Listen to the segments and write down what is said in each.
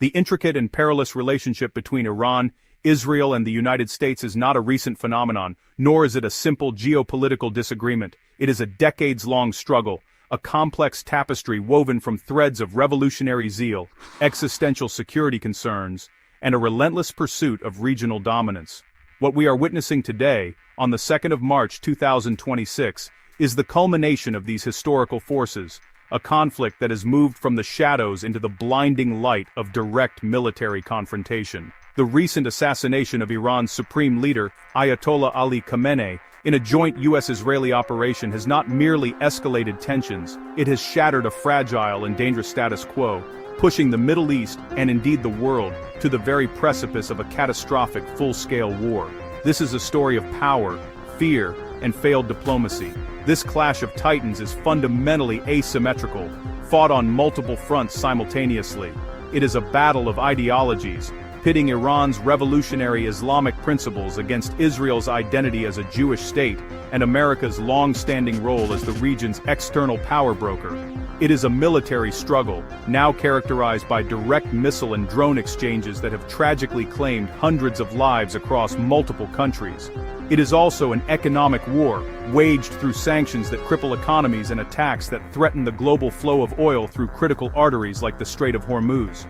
The intricate and perilous relationship between Iran, Israel, and the United States is not a recent phenomenon, nor is it a simple geopolitical disagreement. It is a decades-long struggle, a complex tapestry woven from threads of revolutionary zeal, existential security concerns, and a relentless pursuit of regional dominance. What we are witnessing today, on the 2nd of March 2026, is the culmination of these historical forces, a conflict that has moved from the shadows into the blinding light of direct military confrontation. The recent assassination of Iran's supreme leader, Ayatollah Ali Khamenei, in a joint U.S.-Israeli operation has not merely escalated tensions, it has shattered a fragile and dangerous status quo, pushing the Middle East, and indeed the world, to the very precipice of a catastrophic full-scale war. This is a story of power, fear, and failed diplomacy. This clash of titans is fundamentally asymmetrical, fought on multiple fronts simultaneously. It is a battle of ideologies, pitting Iran's revolutionary Islamic principles against Israel's identity as a Jewish state, and America's long-standing role as the region's external power broker. It is a military struggle, now characterized by direct missile and drone exchanges that have tragically claimed hundreds of lives across multiple countries. It is also an economic war, waged through sanctions that cripple economies and attacks that threaten the global flow of oil through critical arteries like the Strait of Hormuz.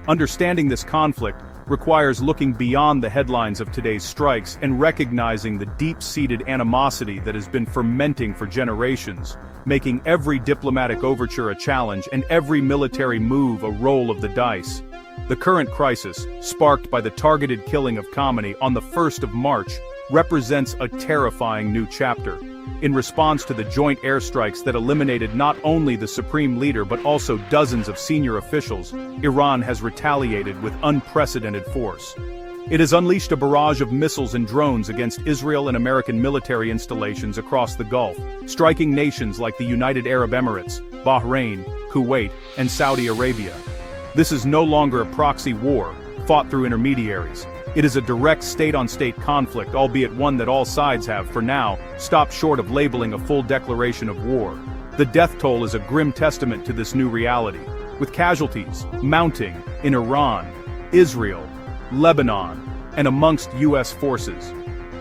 Understanding this conflict requires looking beyond the headlines of today's strikes and recognizing the deep-seated animosity that has been fermenting for generations, making every diplomatic overture a challenge and every military move a roll of the dice. The current crisis, sparked by the targeted killing of Khamenei on the 1st of March, represents a terrifying new chapter. In response to the joint airstrikes that eliminated not only the supreme leader but also dozens of senior officials, Iran has retaliated with unprecedented force. It has unleashed a barrage of missiles and drones against Israel and American military installations across the Gulf, striking nations like the United Arab Emirates, Bahrain, Kuwait, and Saudi Arabia. This is no longer a proxy war, fought through intermediaries. It is a direct state-on-state conflict, albeit one that all sides have, for now, stopped short of labeling a full declaration of war. The death toll is a grim testament to this new reality, with casualties mounting in Iran, Israel, Lebanon, and amongst U.S. forces.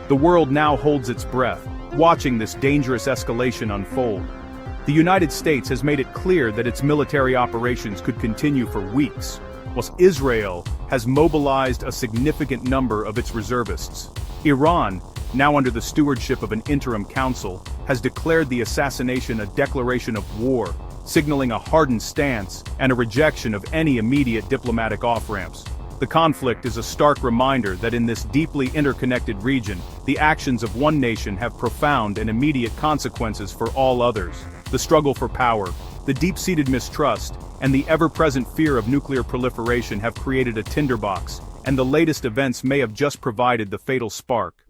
The world now holds its breath, watching this dangerous escalation unfold. The United States has made it clear that its military operations could continue for weeks, whilst Israel has mobilized a significant number of its reservists. Iran, now under the stewardship of an interim council, has declared the assassination a declaration of war, signaling a hardened stance and a rejection of any immediate diplomatic off-ramps. The conflict is a stark reminder that in this deeply interconnected region, the actions of one nation have profound and immediate consequences for all others. The struggle for power, the deep-seated mistrust, and the ever-present fear of nuclear proliferation have created a tinderbox, and the latest events may have just provided the fatal spark.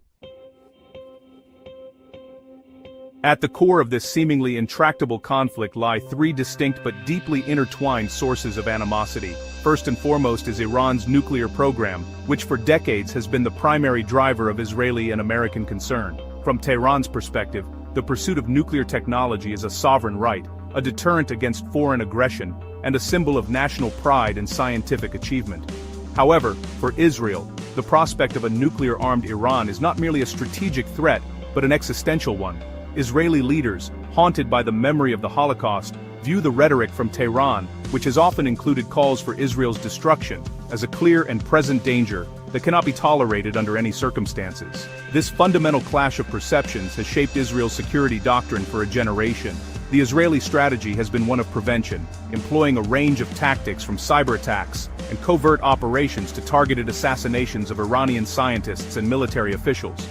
At the core of this seemingly intractable conflict lie three distinct but deeply intertwined sources of animosity. First and foremost is Iran's nuclear program, which for decades has been the primary driver of Israeli and American concern. From Tehran's perspective, the pursuit of nuclear technology is a sovereign right, a deterrent against foreign aggression, and a symbol of national pride and scientific achievement. However, for Israel, the prospect of a nuclear-armed Iran is not merely a strategic threat, but an existential one. Israeli leaders, haunted by the memory of the Holocaust, view the rhetoric from Tehran, which has often included calls for Israel's destruction, as a clear and present danger that cannot be tolerated under any circumstances. This fundamental clash of perceptions has shaped Israel's security doctrine for a generation. The Israeli strategy has been one of prevention, employing a range of tactics from cyber attacks and covert operations to targeted assassinations of Iranian scientists and military officials.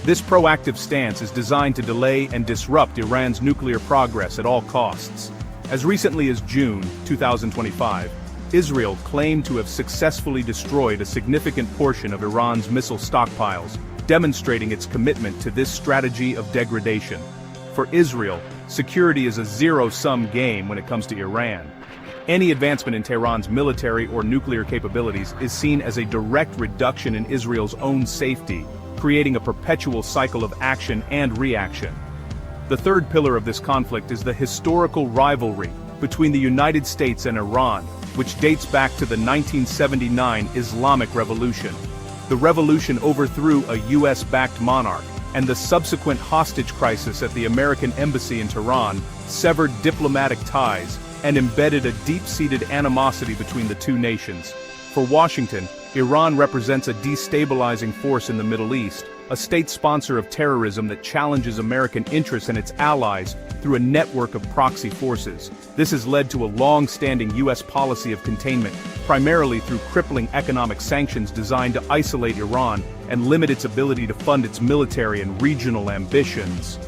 This proactive stance is designed to delay and disrupt Iran's nuclear progress at all costs. As recently as June 2025, Israel claimed to have successfully destroyed a significant portion of Iran's missile stockpiles, demonstrating its commitment to this strategy of degradation. For Israel, security is a zero-sum game when it comes to Iran. Any advancement in Tehran's military or nuclear capabilities is seen as a direct reduction in Israel's own safety, creating a perpetual cycle of action and reaction. The third pillar of this conflict is the historical rivalry between the United States and Iran, which dates back to the 1979 Islamic Revolution. The revolution overthrew a US-backed monarch, and the subsequent hostage crisis at the American embassy in Tehran severed diplomatic ties and embedded a deep-seated animosity between the two nations. For Washington, Iran represents a destabilizing force in the Middle East, a state sponsor of terrorism that challenges American interests and its allies through a network of proxy forces. This has led to a long-standing U.S. policy of containment, primarily through crippling economic sanctions designed to isolate Iran and limit its ability to fund its military and regional ambitions.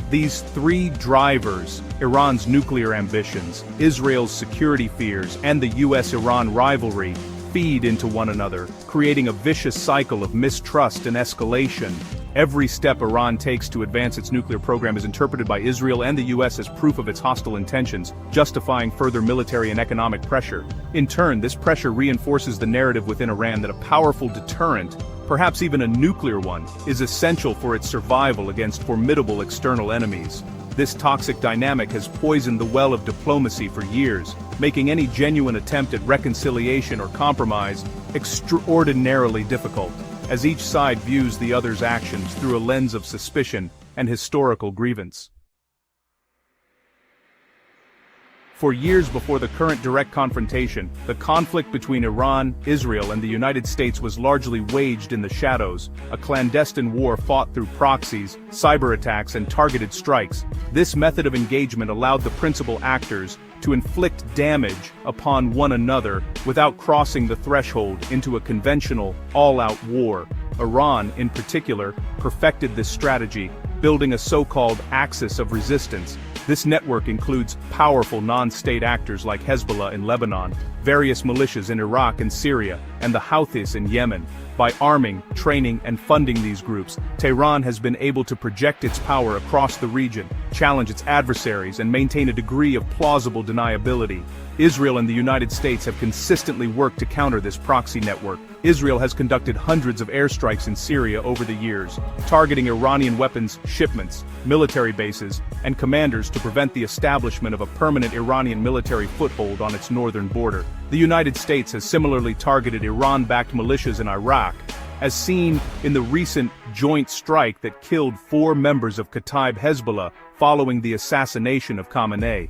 These three drivers, Iran's nuclear ambitions, Israel's security fears, and the US-Iran rivalry, feed into one another, creating a vicious cycle of mistrust and escalation. Every step Iran takes to advance its nuclear program is interpreted by Israel and the US as proof of its hostile intentions, justifying further military and economic pressure. In turn, this pressure reinforces the narrative within Iran that a powerful deterrent, perhaps even a nuclear one, is essential for its survival against formidable external enemies. This toxic dynamic has poisoned the well of diplomacy for years, making any genuine attempt at reconciliation or compromise extraordinarily difficult, as each side views the other's actions through a lens of suspicion and historical grievance. For years before the current direct confrontation, the conflict between Iran, Israel, and the United States was largely waged in the shadows, a clandestine war fought through proxies, cyber attacks, and targeted strikes. This method of engagement allowed the principal actors to inflict damage upon one another without crossing the threshold into a conventional, all-out war. Iran, in particular, perfected this strategy, building a so-called axis of resistance. This network includes powerful non-state actors like Hezbollah in Lebanon, various militias in Iraq and Syria, and the Houthis in Yemen. By arming, training, and funding these groups, Tehran has been able to project its power across the region, challenge its adversaries, and maintain a degree of plausible deniability. Israel and the United States have consistently worked to counter this proxy network. Israel has conducted hundreds of airstrikes in Syria over the years, targeting Iranian weapons shipments, military bases, and commanders to prevent the establishment of a permanent Iranian military foothold on its northern border. The United States has similarly targeted Iran-backed militias in Iraq, as seen in the recent joint strike that killed 4 members of Kataib Hezbollah following the assassination of Khamenei.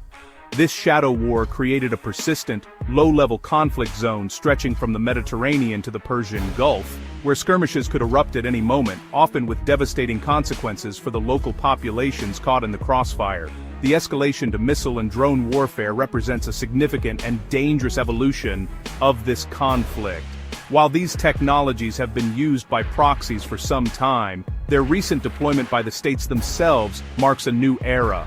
This shadow war created a persistent, low-level conflict zone stretching from the Mediterranean to the Persian Gulf, where skirmishes could erupt at any moment, often with devastating consequences for the local populations caught in the crossfire. The escalation to missile and drone warfare represents a significant and dangerous evolution of this conflict. While these technologies have been used by proxies for some time, their recent deployment by the states themselves marks a new era.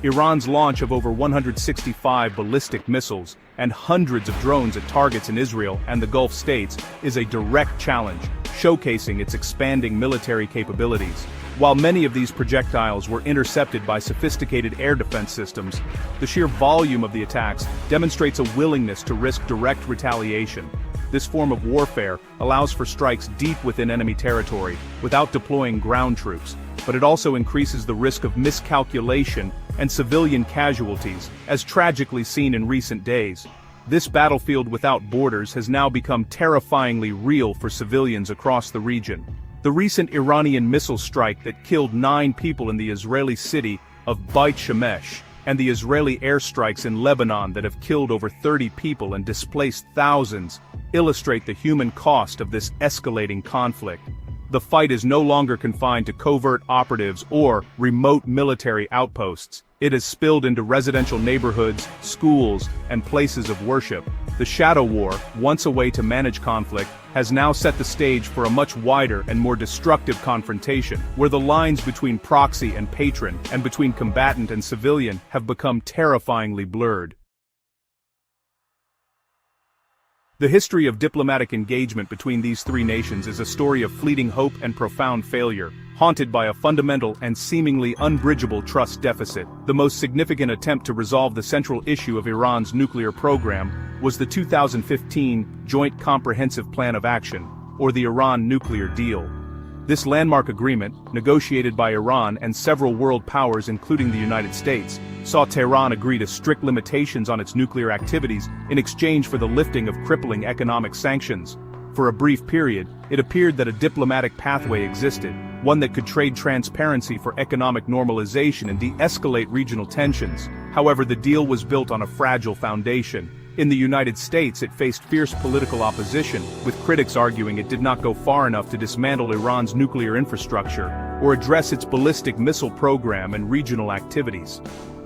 Iran's launch of over 165 ballistic missiles and hundreds of drones at targets in Israel and the Gulf states is a direct challenge, showcasing its expanding military capabilities. While many of these projectiles were intercepted by sophisticated air defense systems, the sheer volume of the attacks demonstrates a willingness to risk direct retaliation. This form of warfare allows for strikes deep within enemy territory without deploying ground troops, but it also increases the risk of miscalculation and civilian casualties, as tragically seen in recent days. This battlefield without borders has now become terrifyingly real for civilians across the region. The recent Iranian missile strike that killed 9 people in the Israeli city of Beit Shemesh, and the Israeli airstrikes in Lebanon that have killed over 30 people and displaced thousands, illustrate the human cost of this escalating conflict. The fight is no longer confined to covert operatives or remote military outposts. It has spilled into residential neighborhoods, schools, and places of worship. The shadow war, once a way to manage conflict, has now set the stage for a much wider and more destructive confrontation, where the lines between proxy and patron, and between combatant and civilian, have become terrifyingly blurred. The history of diplomatic engagement between these three nations is a story of fleeting hope and profound failure, haunted by a fundamental and seemingly unbridgeable trust deficit. The most significant attempt to resolve the central issue of Iran's nuclear program was the 2015 Joint Comprehensive Plan of Action, or the Iran Nuclear Deal. This landmark agreement, negotiated by Iran and several world powers including the United States, saw Tehran agree to strict limitations on its nuclear activities in exchange for the lifting of crippling economic sanctions. For a brief period, it appeared that a diplomatic pathway existed, one that could trade transparency for economic normalization and de-escalate regional tensions. However, the deal was built on a fragile foundation. In the United States, it faced fierce political opposition, with critics arguing it did not go far enough to dismantle Iran's nuclear infrastructure or address its ballistic missile program and regional activities.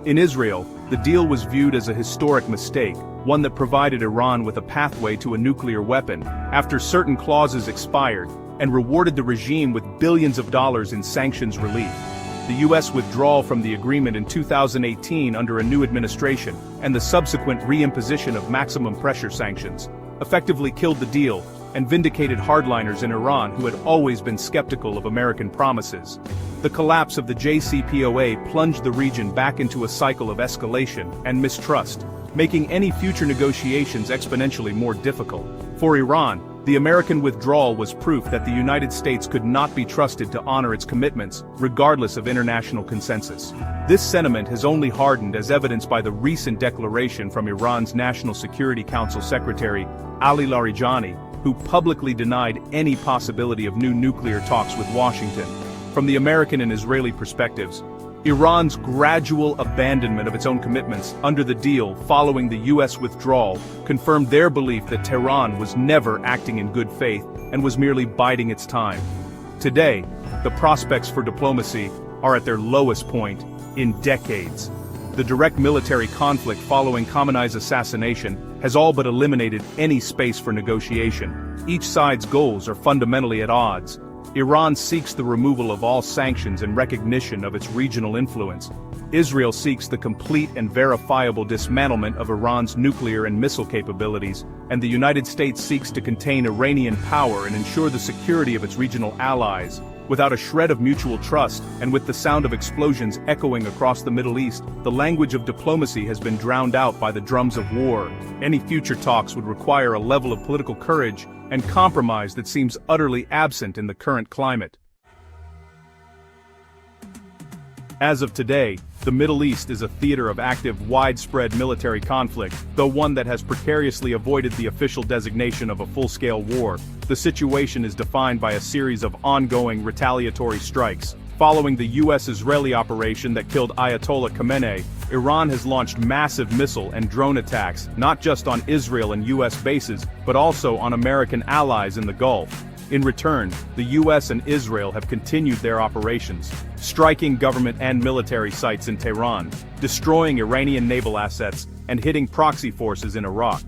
In Israel, the deal was viewed as a historic mistake, one that provided Iran with a pathway to a nuclear weapon, after certain clauses expired, and rewarded the regime with billions of dollars in sanctions relief. The U.S. withdrawal from the agreement in 2018 under a new administration, and the subsequent reimposition of maximum pressure sanctions, effectively killed the deal and vindicated hardliners in Iran who had always been skeptical of American promises. The collapse of the JCPOA plunged the region back into a cycle of escalation and mistrust, making any future negotiations exponentially more difficult. For Iran, the American withdrawal was proof that the United States could not be trusted to honor its commitments, regardless of international consensus. This sentiment has only hardened as evidenced by the recent declaration from Iran's National Security Council Secretary, Ali Larijani, who publicly denied any possibility of new nuclear talks with Washington. From the American and Israeli perspectives, Iran's gradual abandonment of its own commitments under the deal following the U.S. withdrawal confirmed their belief that Tehran was never acting in good faith and was merely biding its time. Today, the prospects for diplomacy are at their lowest point in decades. The direct military conflict following Khamenei's assassination has all but eliminated any space for negotiation. Each side's goals are fundamentally at odds. Iran seeks the removal of all sanctions and recognition of its regional influence. Israel seeks the complete and verifiable dismantlement of Iran's nuclear and missile capabilities, and the United States seeks to contain Iranian power and ensure the security of its regional allies. Without a shred of mutual trust, and with the sound of explosions echoing across the Middle East, the language of diplomacy has been drowned out by the drums of war. Any future talks would require a level of political courage and compromise that seems utterly absent in the current climate. As of today, the Middle East is a theater of active, widespread military conflict, though one that has precariously avoided the official designation of a full-scale war. The situation is defined by a series of ongoing retaliatory strikes. Following the U.S.-Israeli operation that killed Ayatollah Khamenei, Iran has launched massive missile and drone attacks, not just on Israel and U.S. bases, but also on American allies in the Gulf. In return, the U.S. and Israel have continued their operations, striking government and military sites in Tehran, destroying Iranian naval assets, and hitting proxy forces in Iraq.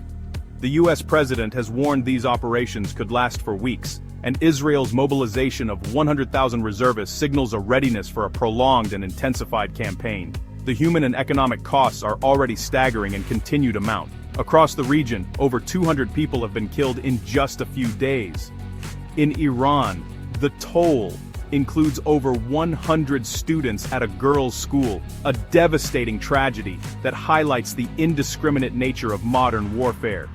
The U.S. president has warned these operations could last for weeks, and Israel's mobilization of 100,000 reservists signals a readiness for a prolonged and intensified campaign. The human and economic costs are already staggering and continue to mount. Across the region, over 200 people have been killed in just a few days. In Iran, the toll includes over 100 students at a girls' school, a devastating tragedy that highlights the indiscriminate nature of modern warfare.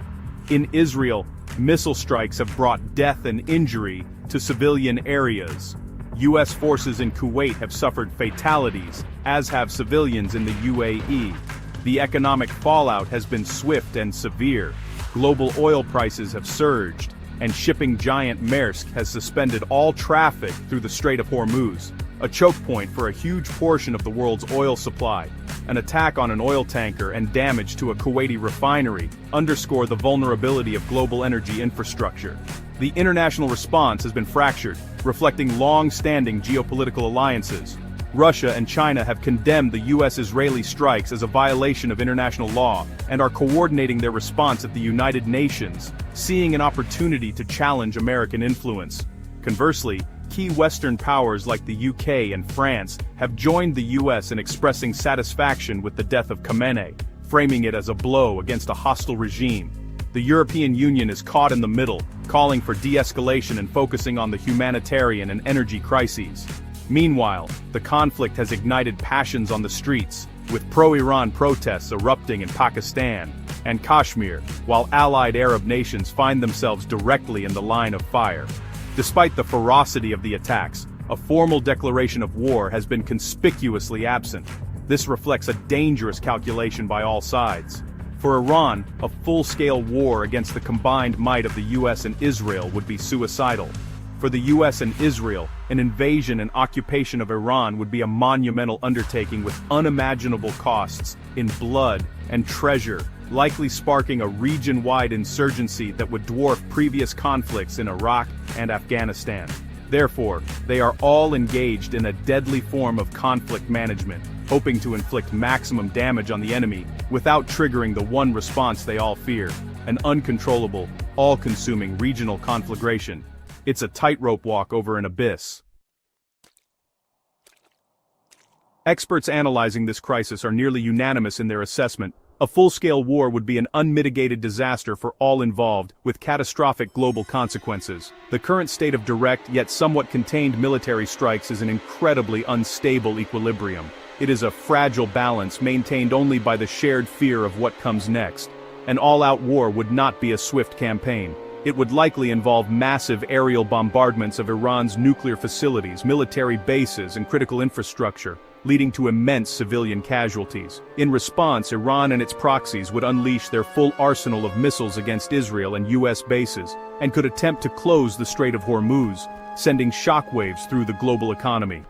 In Israel, missile strikes have brought death and injury to civilian areas. U.S. forces in Kuwait have suffered fatalities, as have civilians in the UAE. The economic fallout has been swift and severe. Global oil prices have surged, and shipping giant Maersk has suspended all traffic through the Strait of Hormuz, a choke point for a huge portion of the world's oil supply. An attack on an oil tanker and damage to a Kuwaiti refinery underscore the vulnerability of global energy infrastructure. The international response has been fractured, reflecting long-standing geopolitical alliances. Russia and China have condemned the U.S.-Israeli strikes as a violation of international law and are coordinating their response at the United Nations, seeing an opportunity to challenge American influence. Conversely, key Western powers like the UK and France have joined the US in expressing satisfaction with the death of Khamenei, framing it as a blow against a hostile regime. The European Union is caught in the middle, calling for de-escalation and focusing on the humanitarian and energy crises. Meanwhile, the conflict has ignited passions on the streets, with pro-Iran protests erupting in Pakistan and Kashmir, while allied Arab nations find themselves directly in the line of fire. Despite the ferocity of the attacks, a formal declaration of war has been conspicuously absent. This reflects a dangerous calculation by all sides. For Iran, a full-scale war against the combined might of the US and Israel would be suicidal. For the US and Israel, an invasion and occupation of Iran would be a monumental undertaking with unimaginable costs in blood and treasure, likely sparking a region-wide insurgency that would dwarf previous conflicts in Iraq and Afghanistan. Therefore, they are all engaged in a deadly form of conflict management, hoping to inflict maximum damage on the enemy without triggering the one response they all fear: an uncontrollable, all-consuming regional conflagration. It's a tightrope walk over an abyss. Experts analyzing this crisis are nearly unanimous in their assessment. A full-scale war would be an unmitigated disaster for all involved, with catastrophic global consequences. The current state of direct yet somewhat contained military strikes is an incredibly unstable equilibrium. It is a fragile balance maintained only by the shared fear of what comes next. An all-out war would not be a swift campaign. It would likely involve massive aerial bombardments of Iran's nuclear facilities, military bases, and critical infrastructure, leading to immense civilian casualties. In response, Iran and its proxies would unleash their full arsenal of missiles against Israel and US bases, and could attempt to close the Strait of Hormuz, sending shockwaves through the global economy.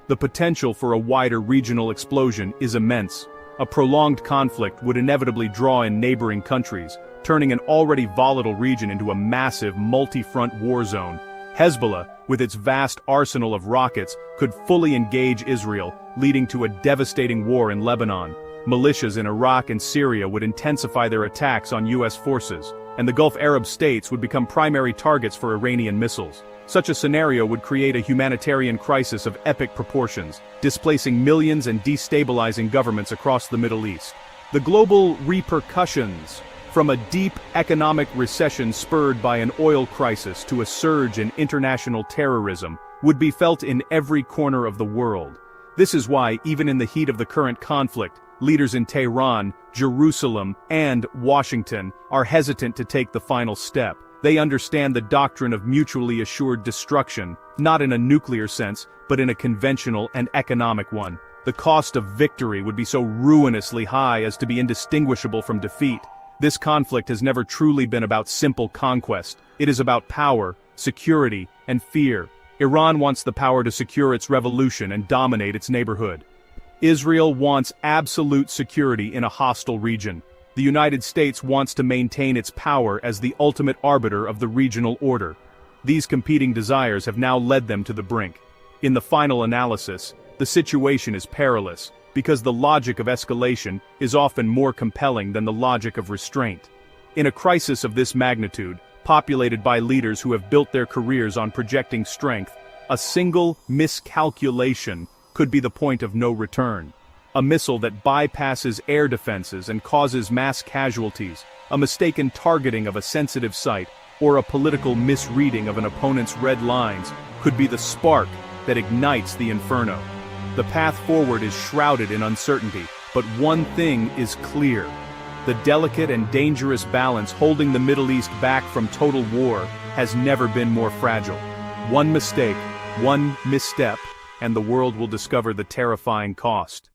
The potential for a wider regional explosion is immense. A prolonged conflict would inevitably draw in neighboring countries, turning an already volatile region into a massive multi-front war zone. Hezbollah, with its vast arsenal of rockets, could fully engage Israel, leading to a devastating war in Lebanon. Militias in Iraq and Syria would intensify their attacks on US forces, and the Gulf Arab states would become primary targets for Iranian missiles. Such a scenario would create a humanitarian crisis of epic proportions, displacing millions and destabilizing governments across the Middle East. The global repercussions, from a deep economic recession spurred by an oil crisis to a surge in international terrorism, would be felt in every corner of the world. This is why, even in the heat of the current conflict, leaders in Tehran, Jerusalem, and Washington are hesitant to take the final step. They understand the doctrine of mutually assured destruction, not in a nuclear sense, but in a conventional and economic one. The cost of victory would be so ruinously high as to be indistinguishable from defeat. This conflict has never truly been about simple conquest. It is about power, security, and fear. Iran wants the power to secure its revolution and dominate its neighborhood. Israel wants absolute security in a hostile region. The United States wants to maintain its power as the ultimate arbiter of the regional order. These competing desires have now led them to the brink. In the final analysis, the situation is perilous, because the logic of escalation is often more compelling than the logic of restraint. In a crisis of this magnitude, populated by leaders who have built their careers on projecting strength, a single miscalculation could be the point of no return. A missile that bypasses air defenses and causes mass casualties, a mistaken targeting of a sensitive site, or a political misreading of an opponent's red lines could be the spark that ignites the inferno. The path forward is shrouded in uncertainty, but one thing is clear. The delicate and dangerous balance holding the Middle East back from total war has never been more fragile. One mistake, one misstep, and the world will discover the terrifying cost.